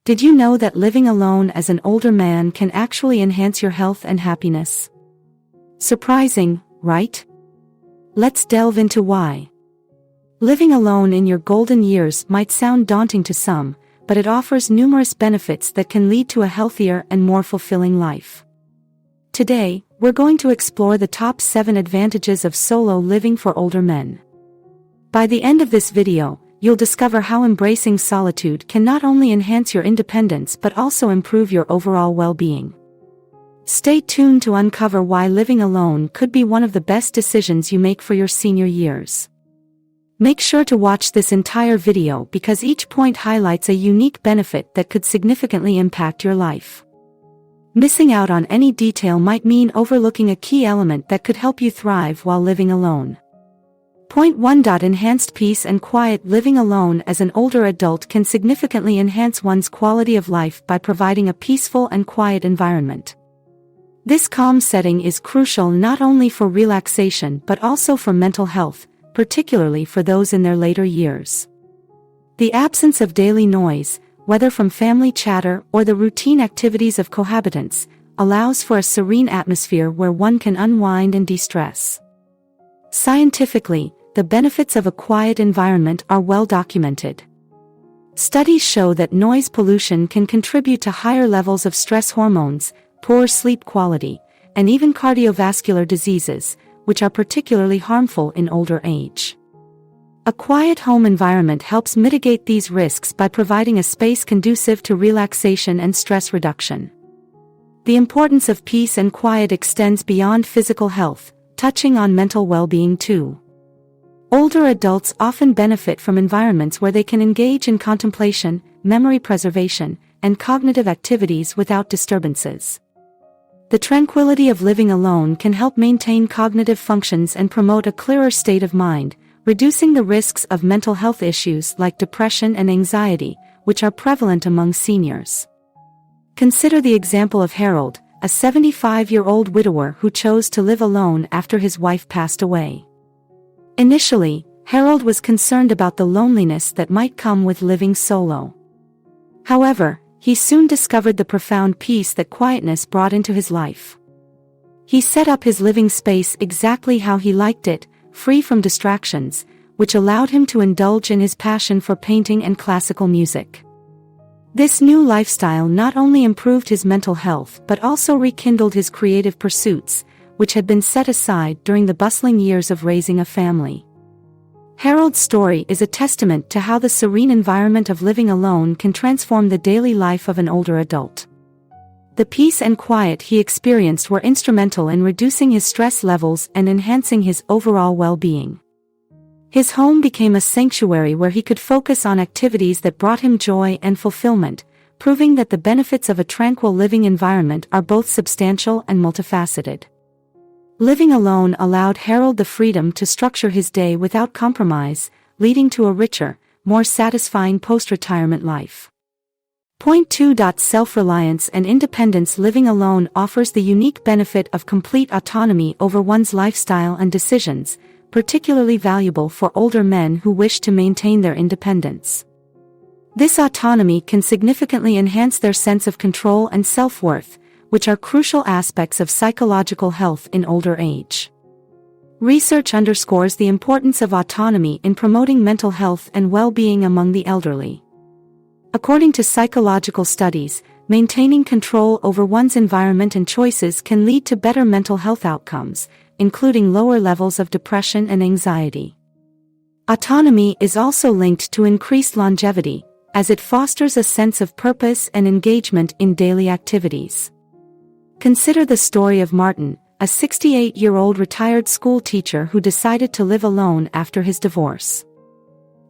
Did you know that living alone as an older man can actually enhance your health and happiness? Surprising, right? Let's delve into why. Living alone in your golden years might sound daunting to some, but it offers numerous benefits that can lead to a healthier and more fulfilling life. Today, we're going to explore the top 7 advantages of solo living for older men. By the end of this video, you'll discover how embracing solitude can not only enhance your independence but also improve your overall well-being. Stay tuned to uncover why living alone could be one of the best decisions you make for your senior years. Make sure to watch this entire video because each point highlights a unique benefit that could significantly impact your life. Missing out on any detail might mean overlooking a key element that could help you thrive while living alone. Point 1. Enhanced peace and quiet. Living alone as an older adult can significantly enhance one's quality of life by providing a peaceful and quiet environment. This calm setting is crucial not only for relaxation but also for mental health, particularly for those in their later years. The absence of daily noise, whether from family chatter or the routine activities of cohabitants, allows for a serene atmosphere where one can unwind and de-stress. Scientifically, the benefits of a quiet environment are well documented. Studies show that noise pollution can contribute to higher levels of stress hormones, poor sleep quality, and even cardiovascular diseases, which are particularly harmful in older age. A quiet home environment helps mitigate these risks by providing a space conducive to relaxation and stress reduction. The importance of peace and quiet extends beyond physical health, touching on mental well-being too. Older adults often benefit from environments where they can engage in contemplation, memory preservation, and cognitive activities without disturbances. The tranquility of living alone can help maintain cognitive functions and promote a clearer state of mind, reducing the risks of mental health issues like depression and anxiety, which are prevalent among seniors. Consider the example of Harold, a 75-year-old widower who chose to live alone after his wife passed away. Initially, Harold was concerned about the loneliness that might come with living solo. However, he soon discovered the profound peace that quietness brought into his life. He set up his living space exactly how he liked it, free from distractions, which allowed him to indulge in his passion for painting and classical music. This new lifestyle not only improved his mental health but also rekindled his creative pursuits, which had been set aside during the bustling years of raising a family. Harold's story is a testament to how the serene environment of living alone can transform the daily life of an older adult. The peace and quiet he experienced were instrumental in reducing his stress levels and enhancing his overall well-being. His home became a sanctuary where he could focus on activities that brought him joy and fulfillment, proving that the benefits of a tranquil living environment are both substantial and multifaceted. Living alone allowed Harold the freedom to structure his day without compromise, leading to a richer, more satisfying post-retirement life. Point 2. Self-reliance and independence. Living alone offers the unique benefit of complete autonomy over one's lifestyle and decisions, particularly valuable for older men who wish to maintain their independence. This autonomy can significantly enhance their sense of control and self-worth, which are crucial aspects of psychological health in older age. Research underscores the importance of autonomy in promoting mental health and well-being among the elderly. According to psychological studies, maintaining control over one's environment and choices can lead to better mental health outcomes, including lower levels of depression and anxiety. Autonomy is also linked to increased longevity, as it fosters a sense of purpose and engagement in daily activities. Consider the story of Martin, a 68-year-old retired school teacher who decided to live alone after his divorce.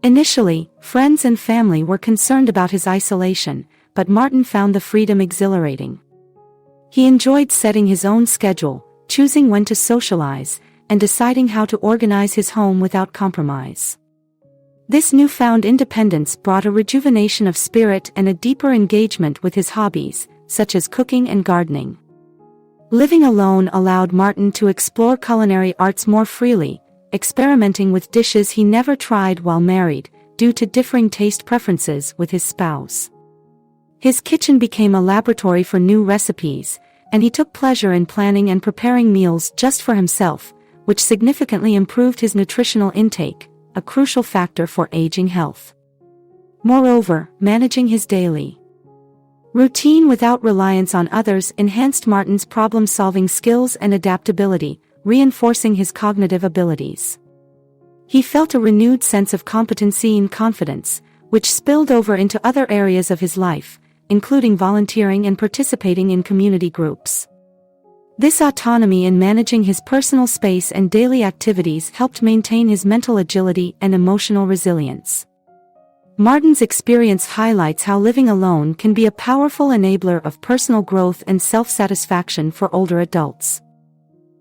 Initially, friends and family were concerned about his isolation, but Martin found the freedom exhilarating. He enjoyed setting his own schedule, choosing when to socialize, and deciding how to organize his home without compromise. This newfound independence brought a rejuvenation of spirit and a deeper engagement with his hobbies, such as cooking and gardening. Living alone allowed Martin to explore culinary arts more freely, experimenting with dishes he never tried while married, due to differing taste preferences with his spouse. His kitchen became a laboratory for new recipes, and he took pleasure in planning and preparing meals just for himself, which significantly improved his nutritional intake, a crucial factor for aging health. Moreover, managing his daily routine without reliance on others enhanced Martin's problem-solving skills and adaptability, reinforcing his cognitive abilities. He felt a renewed sense of competency and confidence, which spilled over into other areas of his life, including volunteering and participating in community groups. This autonomy in managing his personal space and daily activities helped maintain his mental agility and emotional resilience. Martin's experience highlights how living alone can be a powerful enabler of personal growth and self-satisfaction for older adults.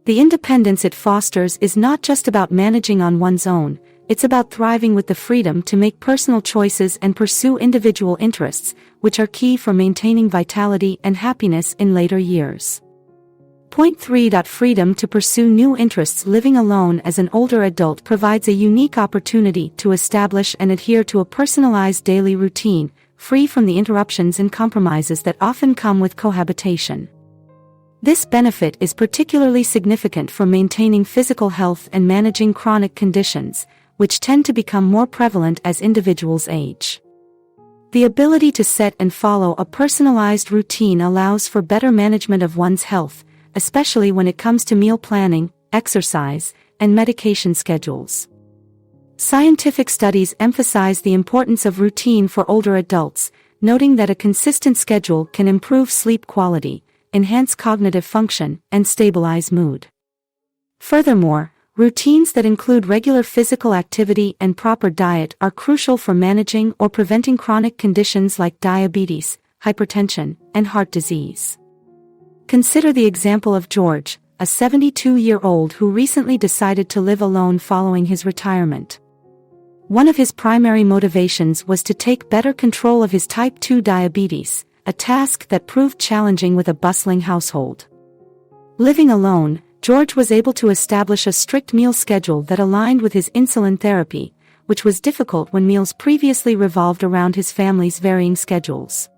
The independence it fosters is not just about managing on one's own, it's about thriving with the freedom to make personal choices and pursue individual interests, which are key for maintaining vitality and happiness in later years. Point 3. Freedom to pursue new interests. Living alone as an older adult provides a unique opportunity to establish and adhere to a personalized daily routine, free from the interruptions and compromises that often come with cohabitation. This benefit is particularly significant for maintaining physical health and managing chronic conditions, which tend to become more prevalent as individuals age. The ability to set and follow a personalized routine allows for better management of one's health, especially when it comes to meal planning, exercise, and medication schedules. Scientific studies emphasize the importance of routine for older adults, noting that a consistent schedule can improve sleep quality, enhance cognitive function, and stabilize mood. Furthermore, routines that include regular physical activity and proper diet are crucial for managing or preventing chronic conditions like diabetes, hypertension, and heart disease. Consider the example of George, a 72-year-old who recently decided to live alone following his retirement. One of his primary motivations was to take better control of his type 2 diabetes, a task that proved challenging with a bustling household. Living alone, George was able to establish a strict meal schedule that aligned with his insulin therapy, which was difficult when meals previously revolved around his family's varying schedules.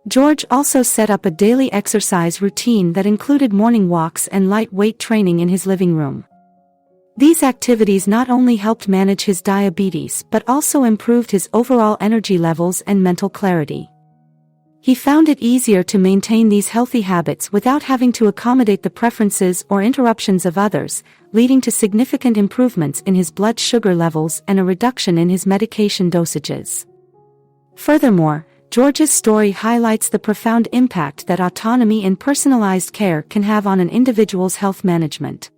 George also set up a daily exercise routine that included morning walks and light weight training in his living room. These activities not only helped manage his diabetes but also improved his overall energy levels and mental clarity. He found it easier to maintain these healthy habits without having to accommodate the preferences or interruptions of others, leading to significant improvements in his blood sugar levels and a reduction in his medication dosages. Furthermore, George's story highlights the profound impact that autonomy and personalized care can have on an individual's health management.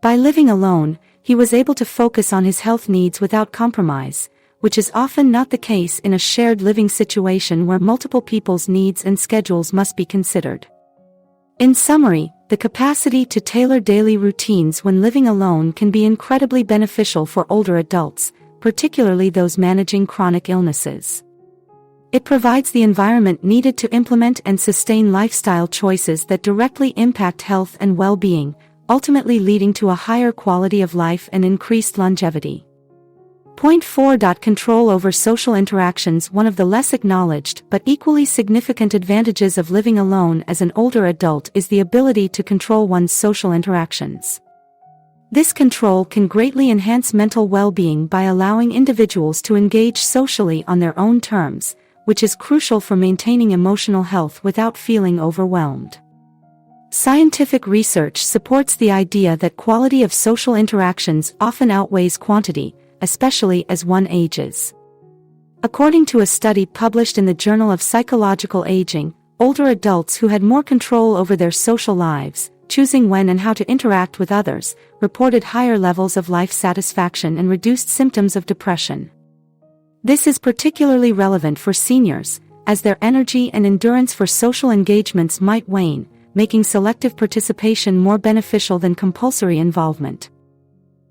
By living alone, he was able to focus on his health needs without compromise, which is often not the case in a shared living situation where multiple people's needs and schedules must be considered. In summary, the capacity to tailor daily routines when living alone can be incredibly beneficial for older adults, particularly those managing chronic illnesses. It provides the environment needed to implement and sustain lifestyle choices that directly impact health and well-being, ultimately leading to a higher quality of life and increased longevity. Point 4. Control over social interactions. One of the less acknowledged but equally significant advantages of living alone as an older adult is the ability to control one's social interactions. This control can greatly enhance mental well-being by allowing individuals to engage socially on their own terms, which is crucial for maintaining emotional health without feeling overwhelmed. Scientific research supports the idea that quality of social interactions often outweighs quantity, especially as one ages. According to a study published in the Journal of Psychological Aging, older adults who had more control over their social lives, choosing when and how to interact with others, reported higher levels of life satisfaction and reduced symptoms of depression. This is particularly relevant for seniors, as their energy and endurance for social engagements might wane, making selective participation more beneficial than compulsory involvement.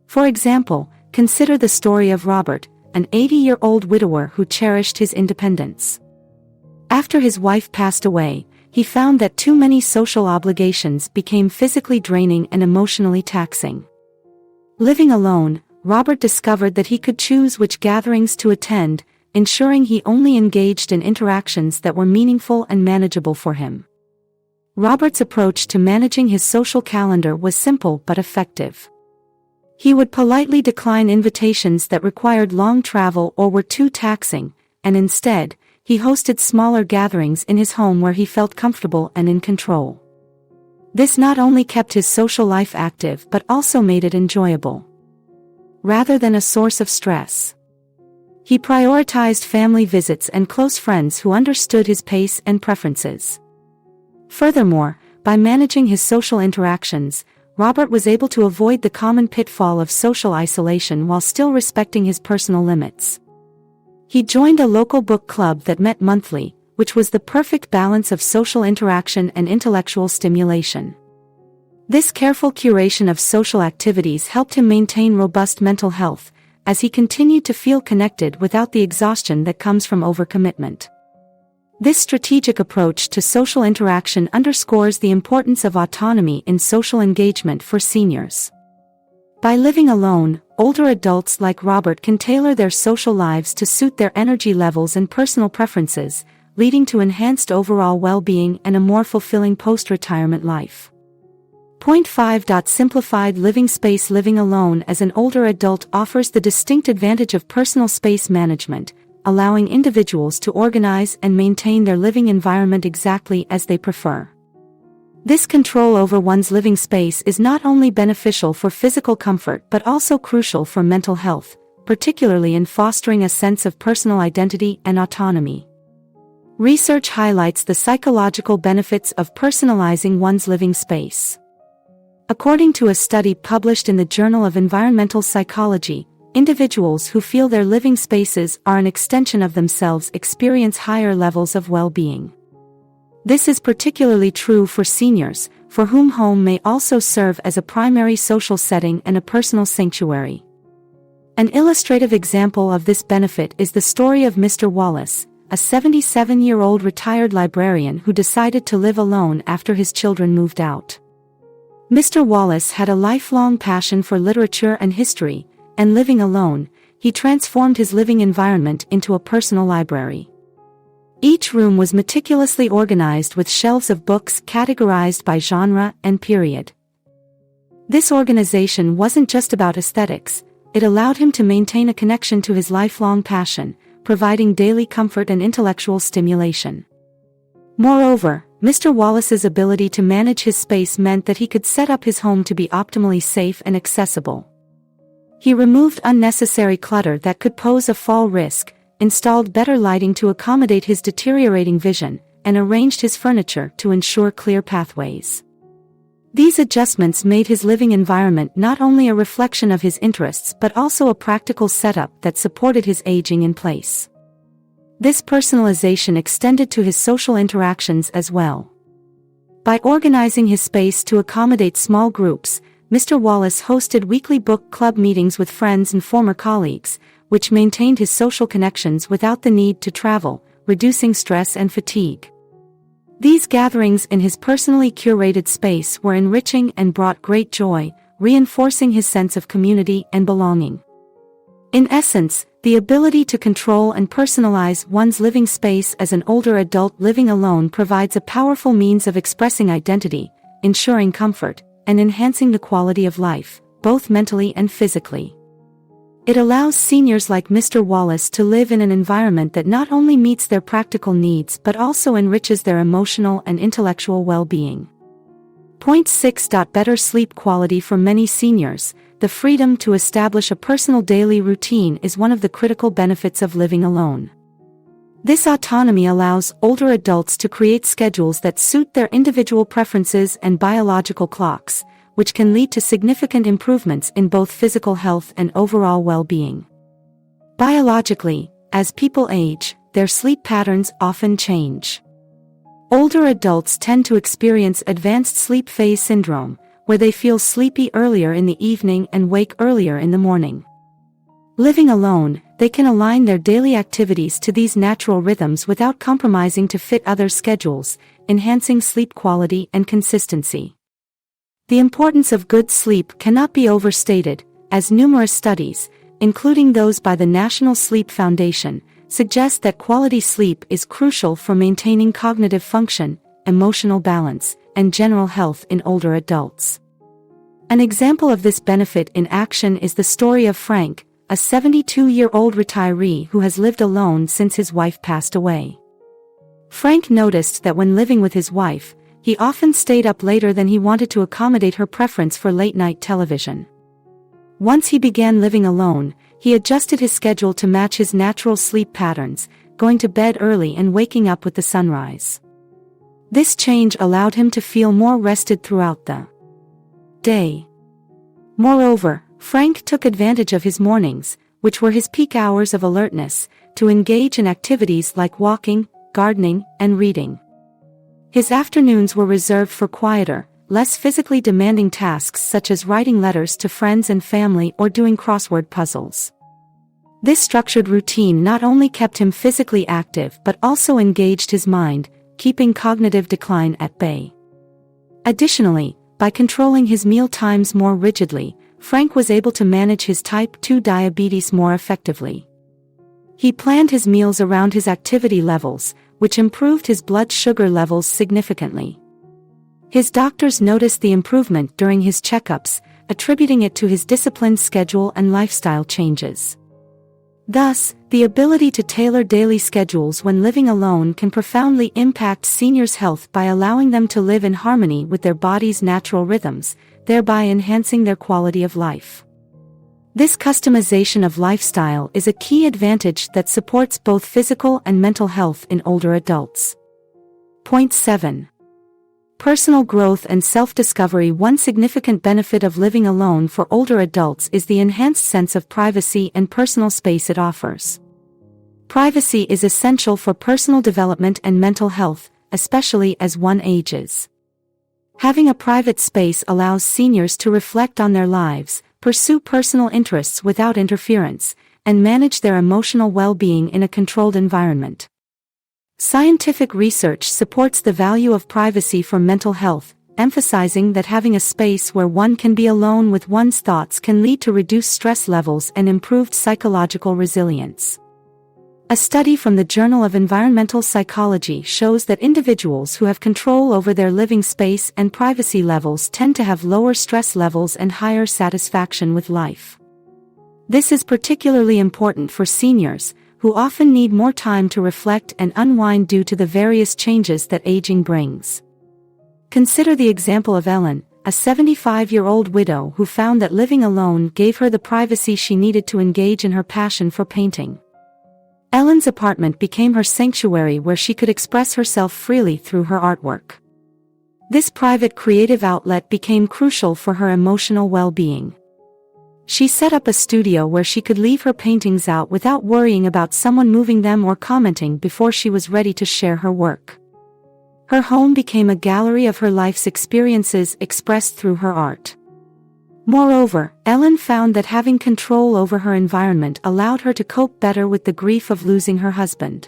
For example, consider the story of Robert, an 80-year-old widower who cherished his independence. After his wife passed away, he found that too many social obligations became physically draining and emotionally taxing. Living alone, Robert discovered that he could choose which gatherings to attend, ensuring he only engaged in interactions that were meaningful and manageable for him. Robert's approach to managing his social calendar was simple but effective. He would politely decline invitations that required long travel or were too taxing, and instead, he hosted smaller gatherings in his home where he felt comfortable and in control. This not only kept his social life active but also made it enjoyable, rather than a source of stress. He prioritized family visits and close friends who understood his pace and preferences. Furthermore, by managing his social interactions, Robert was able to avoid the common pitfall of social isolation while still respecting his personal limits. He joined a local book club that met monthly, which was the perfect balance of social interaction and intellectual stimulation. This careful curation of social activities helped him maintain robust mental health, as he continued to feel connected without the exhaustion that comes from overcommitment. This strategic approach to social interaction underscores the importance of autonomy in social engagement for seniors. By living alone, older adults like Robert can tailor their social lives to suit their energy levels and personal preferences, leading to enhanced overall well-being and a more fulfilling post-retirement life. Point 5. Simplified living space. Living alone as an older adult offers the distinct advantage of personal space management, allowing individuals to organize and maintain their living environment exactly as they prefer. This control over one's living space is not only beneficial for physical comfort but also crucial for mental health, particularly in fostering a sense of personal identity and autonomy. Research highlights the psychological benefits of personalizing one's living space. According to a study published in the Journal of Environmental Psychology, individuals who feel their living spaces are an extension of themselves experience higher levels of well-being. This is particularly true for seniors, for whom home may also serve as a primary social setting and a personal sanctuary. An illustrative example of this benefit is the story of Mr. Wallace, a 77-year-old retired librarian who decided to live alone after his children moved out. Mr. Wallace had a lifelong passion for literature and history, and living alone, he transformed his living environment into a personal library. Each room was meticulously organized with shelves of books categorized by genre and period. This organization wasn't just about aesthetics, it allowed him to maintain a connection to his lifelong passion, providing daily comfort and intellectual stimulation. Moreover, Mr. Wallace's ability to manage his space meant that he could set up his home to be optimally safe and accessible. He removed unnecessary clutter that could pose a fall risk, installed better lighting to accommodate his deteriorating vision, and arranged his furniture to ensure clear pathways. These adjustments made his living environment not only a reflection of his interests but also a practical setup that supported his aging in place. This personalization extended to his social interactions as well. By organizing his space to accommodate small groups, Mr. Wallace hosted weekly book club meetings with friends and former colleagues, which maintained his social connections without the need to travel, reducing stress and fatigue. These gatherings in his personally curated space were enriching and brought great joy, reinforcing his sense of community and belonging. In essence, the ability to control and personalize one's living space as an older adult living alone provides a powerful means of expressing identity, ensuring comfort, and enhancing the quality of life, both mentally and physically. It allows seniors like Mr. Wallace to live in an environment that not only meets their practical needs but also enriches their emotional and intellectual well-being. Point 6. Better sleep quality. For many seniors, the freedom to establish a personal daily routine is one of the critical benefits of living alone. This autonomy allows older adults to create schedules that suit their individual preferences and biological clocks, which can lead to significant improvements in both physical health and overall well-being. Biologically, as people age, their sleep patterns often change. Older adults tend to experience advanced sleep phase syndrome, where they feel sleepy earlier in the evening and wake earlier in the morning. Living alone, they can align their daily activities to these natural rhythms without compromising to fit others' schedules, enhancing sleep quality and consistency. The importance of good sleep cannot be overstated, as numerous studies, including those by the National Sleep Foundation, suggest that quality sleep is crucial for maintaining cognitive function, emotional balance, and general health in older adults. An example of this benefit in action is the story of Frank, a 72-year-old retiree who has lived alone since his wife passed away. Frank noticed that when living with his wife, he often stayed up later than he wanted to accommodate her preference for late-night television. Once he began living alone, he adjusted his schedule to match his natural sleep patterns, going to bed early and waking up with the sunrise. This change allowed him to feel more rested throughout the day. Moreover, Frank took advantage of his mornings, which were his peak hours of alertness, to engage in activities like walking, gardening, and reading. His afternoons were reserved for quieter, less physically demanding tasks such as writing letters to friends and family or doing crossword puzzles. This structured routine not only kept him physically active but also engaged his mind, keeping cognitive decline at bay. Additionally, by controlling his meal times more rigidly, Frank was able to manage his type 2 diabetes more effectively. He planned his meals around his activity levels, which improved his blood sugar levels significantly. His doctors noticed the improvement during his checkups, attributing it to his disciplined schedule and lifestyle changes. Thus, the ability to tailor daily schedules when living alone can profoundly impact seniors' health by allowing them to live in harmony with their body's natural rhythms, thereby enhancing their quality of life. This customization of lifestyle is a key advantage that supports both physical and mental health in older adults. Point 7. Personal growth and self-discovery. One significant benefit of living alone for older adults is the enhanced sense of privacy and personal space it offers. Privacy is essential for personal development and mental health, especially as one ages. Having a private space allows seniors to reflect on their lives, pursue personal interests without interference, and manage their emotional well-being in a controlled environment. Scientific research supports the value of privacy for mental health, emphasizing that having a space where one can be alone with one's thoughts can lead to reduced stress levels and improved psychological resilience. A study from the Journal of Environmental Psychology shows that individuals who have control over their living space and privacy levels tend to have lower stress levels and higher satisfaction with life. This is particularly important for seniors, who often need more time to reflect and unwind due to the various changes that aging brings. Consider the example of Ellen, a 75-year-old widow who found that living alone gave her the privacy she needed to engage in her passion for painting. Ellen's apartment became her sanctuary where she could express herself freely through her artwork. This private creative outlet became crucial for her emotional well-being. She set up a studio where she could leave her paintings out without worrying about someone moving them or commenting before she was ready to share her work. Her home became a gallery of her life's experiences expressed through her art. Moreover, Ellen found that having control over her environment allowed her to cope better with the grief of losing her husband.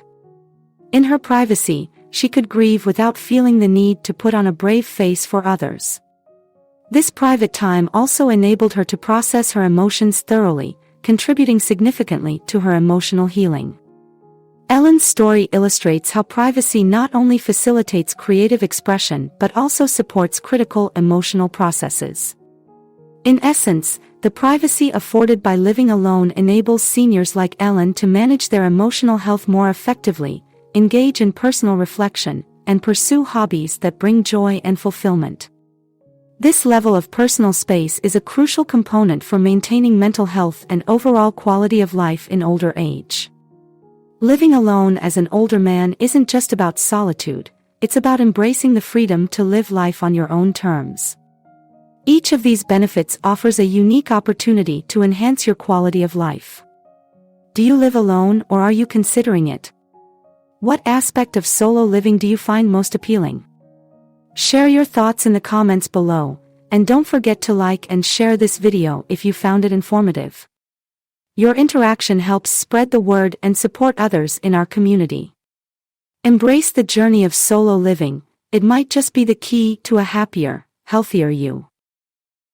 In her privacy, she could grieve without feeling the need to put on a brave face for others. This private time also enabled her to process her emotions thoroughly, contributing significantly to her emotional healing. Ellen's story illustrates how privacy not only facilitates creative expression but also supports critical emotional processes. In essence, the privacy afforded by living alone enables seniors like Ellen to manage their emotional health more effectively, engage in personal reflection, and pursue hobbies that bring joy and fulfillment. This level of personal space is a crucial component for maintaining mental health and overall quality of life in older age. Living alone as an older man isn't just about solitude, it's about embracing the freedom to live life on your own terms. Each of these benefits offers a unique opportunity to enhance your quality of life. Do you live alone or are you considering it? What aspect of solo living do you find most appealing? Share your thoughts in the comments below, and don't forget to like and share this video if you found it informative. Your interaction helps spread the word and support others in our community. Embrace the journey of solo living, it might just be the key to a happier, healthier you.